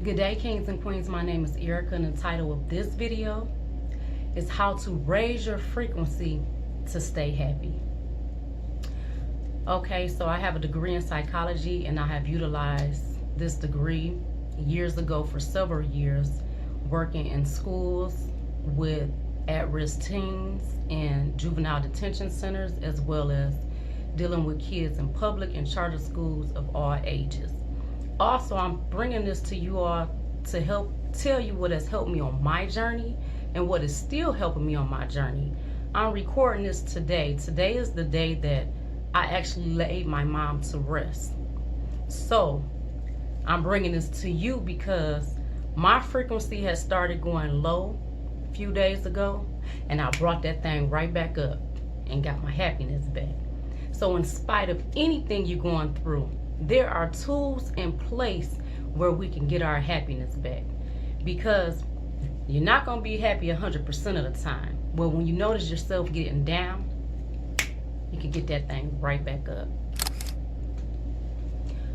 Good day, kings and queens. My name is Erica, and the title of this video is how to raise your frequency to stay happy. Okay, so I have a degree in psychology, and I have utilized this degree years ago for several years, working in schools with at-risk teens and juvenile detention centers, as well as dealing with kids in public and charter schools of all ages. Also, I'm bringing this to you all to help tell you what has helped me on my journey and what is still helping me on my journey. I'm recording this today. Today is the day that I actually laid my mom to rest. So I'm bringing this to you because my frequency has started going low a few days ago, and I brought that thing right back up and got my happiness back. So in spite of anything you're going through, there are tools in place where we can get our happiness back, because you're not going to be happy 100% of the time. But when you notice yourself getting down, you can get that thing right back up.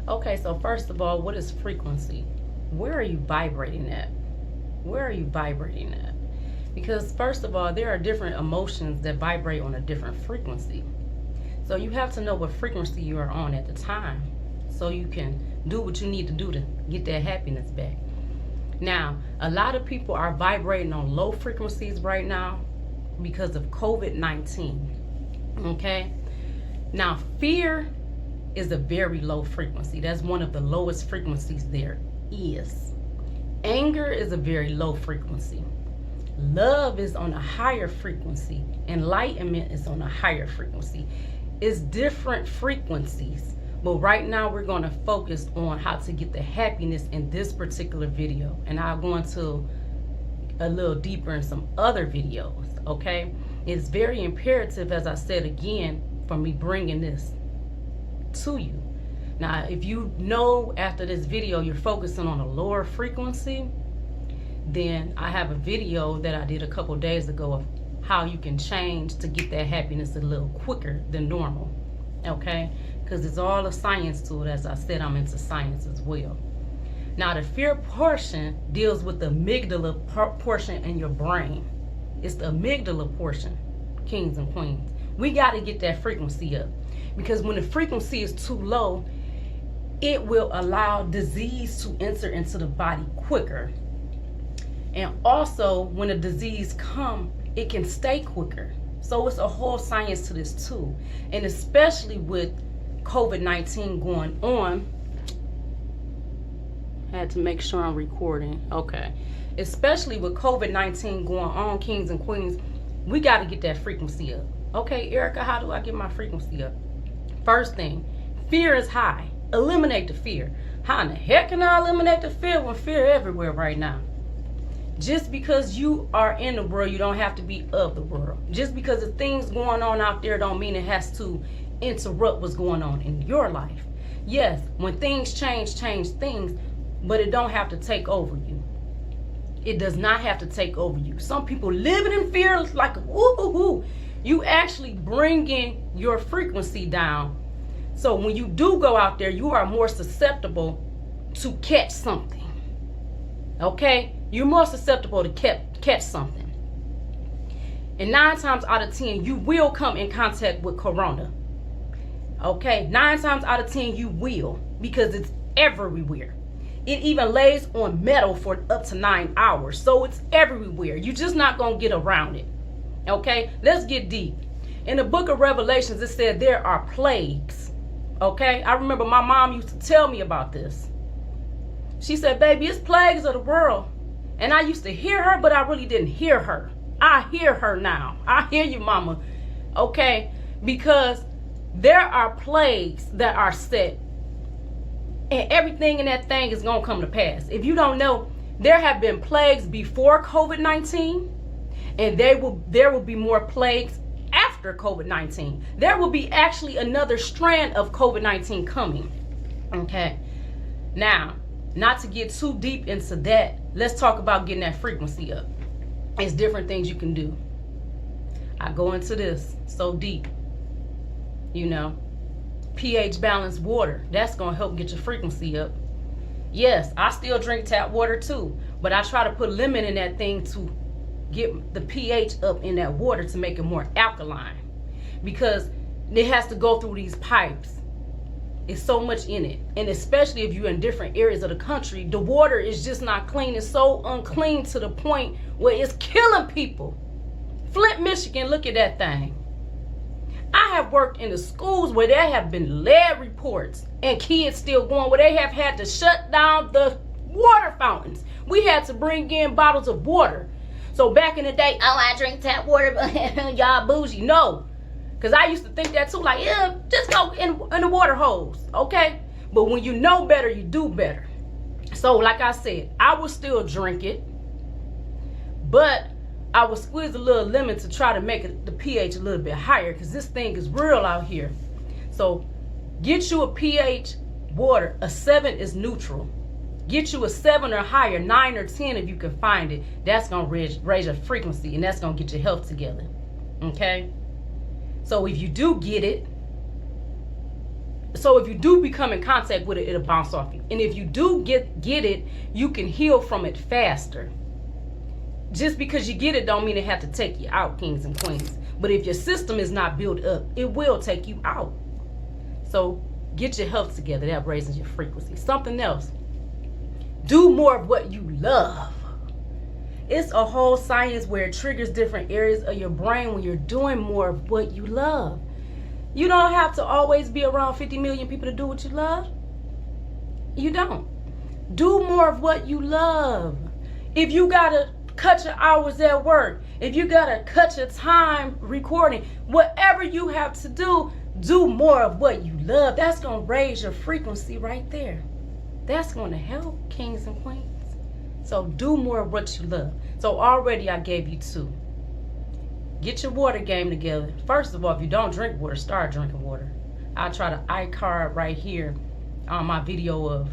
Okay, so first of all, what is frequency? Where are you vibrating at? Where are you vibrating at? Because first of all, there are different emotions that vibrate on a different frequency. So you have to know what frequency you are on at the time, so you can do what you need to do to get that happiness back. Now, a lot of people are vibrating on low frequencies right now because of COVID-19. Okay? Now, fear is a very low frequency. That's one of the lowest frequencies there is. Anger is a very low frequency. Love is on a higher frequency. Enlightenment is on a higher frequency. It's different frequencies. But right now we're going to focus on how to get the happiness in this particular video. And I'll go into a little deeper in some other videos, okay? It's very imperative, as I said again, for me bringing this to you. Now, if you know after this video you're focusing on a lower frequency, then I have a video that I did a couple days ago of how you can change to get that happiness a little quicker than normal, okay? Because it's all a science to it. As I said, I'm into science as well. Now, the fear portion deals with the amygdala portion in your brain. It's the amygdala portion, kings and queens. We got to get that frequency up, because when the frequency is too low, it will allow disease to enter into the body quicker. And also, when a disease comes, it can stay quicker. So it's a whole science to this too. And especially with COVID-19 going on, had to make sure I'm recording. Okay. Especially with COVID-19 going on, kings and queens, we got to get that frequency up. Okay, Erica, how do I get my frequency up? First thing, fear is high. Eliminate the fear. How in the heck can I eliminate the fear when fear everywhere right now? Just because you are in the world, you don't have to be of the world. Just because the things going on out there don't mean it has to interrupt what's going on in your life. Yes, when things change things, but it don't have to take over you. It does not have to take over you. Some people living in fear like woo-hoo-hoo. You actually bringing your frequency down. So when you do go out there, you are more susceptible to catch something. Okay? You're more susceptible to catch something. And 9 times out of 10, you will come in contact with corona. Okay? 9 times out of 10, you will, because it's everywhere. It even lays on metal for up to 9 hours. So it's everywhere. You're just not going to get around it. Okay? Let's get deep. In the book of Revelations, it said there are plagues. Okay? I remember my mom used to tell me about this. She said, baby, it's plagues of the world. And I used to hear her, but I really didn't hear her. I hear her now. I hear you, mama. Okay? Because there are plagues that are set, and everything in that thing is going to come to pass. If you don't know, there have been plagues before COVID-19, and there will be more plagues after COVID-19. There will be actually another strand of COVID-19 coming. Okay? Now, not to get too deep into that, let's talk about getting that frequency up. It's different things you can do. I go into this so deep. You know, pH balanced water, that's going to help get your frequency up. Yes, I still drink tap water too, but I try to put lemon in that thing to get the pH up in that water to make it more alkaline, because it has to go through these pipes. It's so much in it, and especially if you're in different areas of the country, the water is just not clean. It's so unclean to the point where it's killing people. Flint, Michigan, look at that thing. I have worked in the schools where there have been lead reports and kids still going, where they have had to shut down the water fountains. We had to bring in bottles of water. So back in the day, oh, I drink tap water, but y'all bougie. No, because I used to think that too, like, yeah, just go in the water hose, okay? But when you know better, you do better. So like I said, I would still drink it, but I would squeeze a little lemon to try to make it, the pH a little bit higher, because this thing is real out here. So get you a pH water. A 7 is neutral. Get you a 7 or higher, 9 or 10 if you can find it. That's going to raise your frequency, and that's going to get your health together. Okay? So if you do get it, so if you do become in contact with it, it'll bounce off you. And if you do get it, you can heal from it faster. Just because you get it don't mean it have to take you out, kings and queens. But if your system is not built up, it will take you out. So get your health together. That raises your frequency. Something else. Do more of what you love. It's a whole science where it triggers different areas of your brain when you're doing more of what you love. You don't have to always be around 50 million people to do what you love. You don't. Do more of what you love. If you gotta cut your hours at work, if you gotta cut your time recording, whatever you have to do, do more of what you love. That's gonna raise your frequency right there. That's gonna help, kings and queens. So do more of what you love. So already I gave you 2. Get your water game together. First of all, if you don't drink water, start drinking water. I'll try to iCard right here on my video of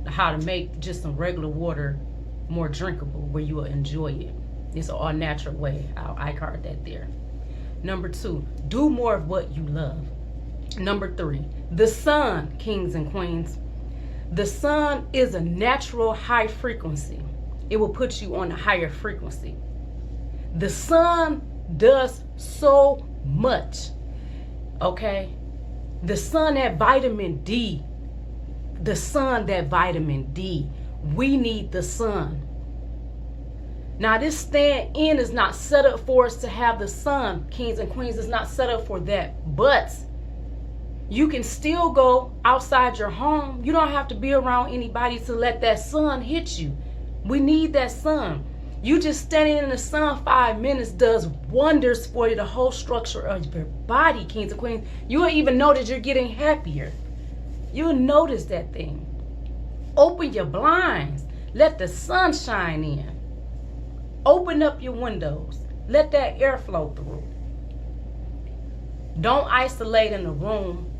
how to make just some regular water more drinkable, where you will enjoy it. It's an all-natural way. I'll iCard that there. Number 2, do more of what you love. Number 3, the sun, kings and queens. The sun is a natural high frequency. It will put you on a higher frequency. The sun does so much, okay? The sun, that vitamin D. The sun, that vitamin D. We need the sun. Now this stand in is not set up for us to have the sun, kings and queens. It's not set up for that. But you can still go outside your home. You don't have to be around anybody to let that sun hit you. We need that sun. You just standing in the sun 5 minutes does wonders for you, the whole structure of your body, kings and queens. You will even notice you're getting happier. You'll notice that thing. Open your blinds. Let the sun shine in. Open up your windows. Let that air flow through. Don't isolate in a room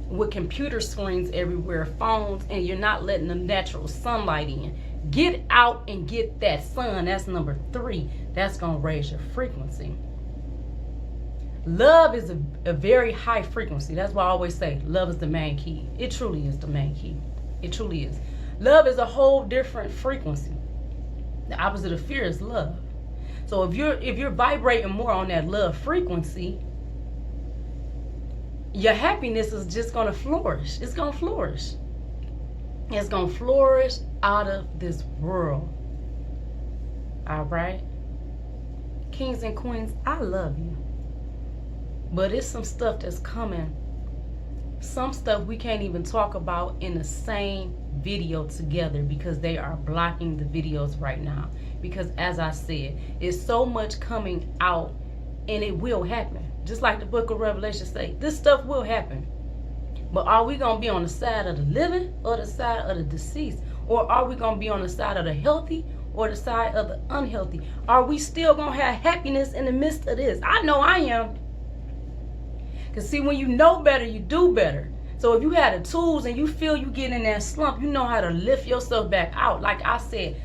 with computer screens everywhere, phones, and you're not letting the natural sunlight in. Get out and get that sun. That's number 3. That's going to raise your frequency. Love is a very high frequency. That's why I always say love is the main key. It truly is the main key. It truly is. Love is a whole different frequency. The opposite of fear is love. So if you're vibrating more on that love frequency, your happiness is just going to flourish. It's going to flourish. It's going to flourish out of this world. All right? Kings and queens, I love you. But it's some stuff that's coming. Some stuff we can't even talk about in the same video together because they are blocking the videos right now. Because as I said, it's so much coming out and it will happen. Just like the book of Revelation say, this stuff will happen. But are we going to be on the side of the living or the side of the deceased? Or are we going to be on the side of the healthy or the side of the unhealthy? Are we still going to have happiness in the midst of this? I know I am. Because see, when you know better, you do better. So if you have the tools and you feel you get in that slump, you know how to lift yourself back out. Like I said,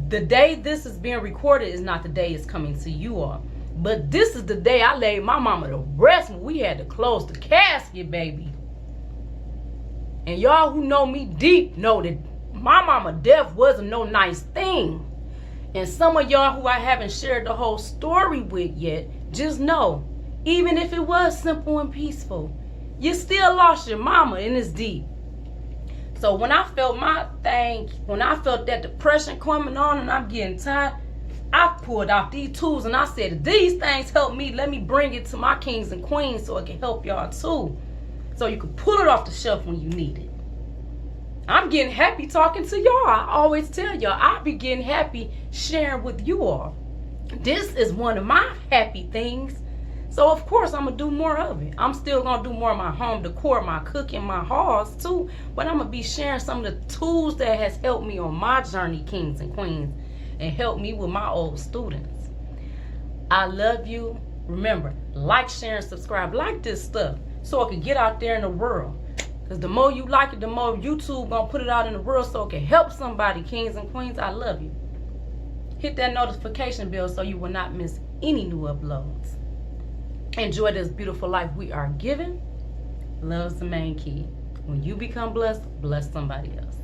the day this is being recorded is not the day it's coming to you all. But this is the day I laid my mama to rest when we had to close the casket, baby. And y'all who know me deep know that my mama death wasn't no nice thing. And some of y'all who I haven't shared the whole story with yet, just know, even if it was simple and peaceful, you still lost your mama, and it's deep. So when I felt that depression coming on and I'm getting tired, I pulled out these tools and I said, if these things help me, let me bring it to my kings and queens so it can help y'all too. So you can pull it off the shelf when you need it. I'm getting happy talking to y'all. I always tell y'all, I be getting happy sharing with you all. This is one of my happy things. So of course I'm gonna do more of it. I'm still gonna do more of my home decor, my cooking, my hauls too. But I'm gonna be sharing some of the tools that has helped me on my journey, kings and queens, and helped me with my old students. I love you. Remember, like, share, and subscribe. Like this stuff so it can get out there in the world. Because the more you like it, the more YouTube gonna put it out in the world so it can help somebody, kings and queens. I love you. Hit that notification bell so you will not miss any new uploads. Enjoy this beautiful life we are given. Love's the main key. When you become blessed, bless somebody else.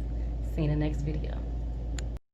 See you in the next video.